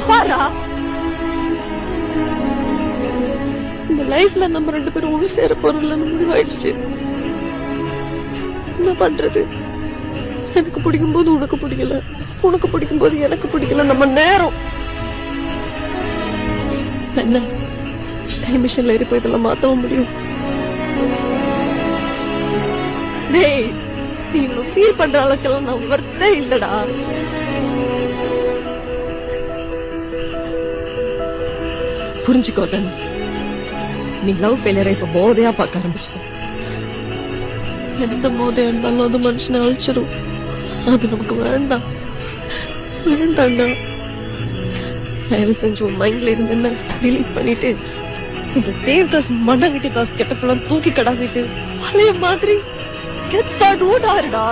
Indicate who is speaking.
Speaker 1: பாரா, இந்த லைஃப்ல நம்ம 2 பேரும் ஒண்ணு சேர போறதுல முடிவாயிடுச்சு. என்ன பண்றது? எனக்கு பிடிக்கும் போது உனக்கு பிடிக்கல, உனக்கு பிடிக்கும் போது எனக்கு பிடிக்கல. நம்ம நேரம் என்ன டைம் மிஷின்ல ஏறி போய் இதெல்லாம் மாத்தவும் முடியும்? டேய், நீ இவ்வளவு ஃபீல் பண்ற அளவுக்கெல்லாம் நான் வர்த்தே இல்லடா. புரிஞ்சுக்கோட்டன், நீ லவ் ஃபெயிலியரை இப்ப போதையா பார்க்க ஆரம்பிச்சிட்ட. எந்த போதையா இருந்தாலும் அது மனுஷனை அழிச்சிடும். அது நமக்கு வேண்டாம், வேண்டாண்டா. தயவு செஞ்சு உன் மைண்ட்ல இருந்து என்ன டிலீட் பண்ணிட்டு இந்த தேவதாஸ் மண்ணங்கிட்டி தாஸ் கெட்டப்பெல்லாம் தூக்கி கடாசிட்டு பழைய மாதிரி கெத்தாடூடாருடா.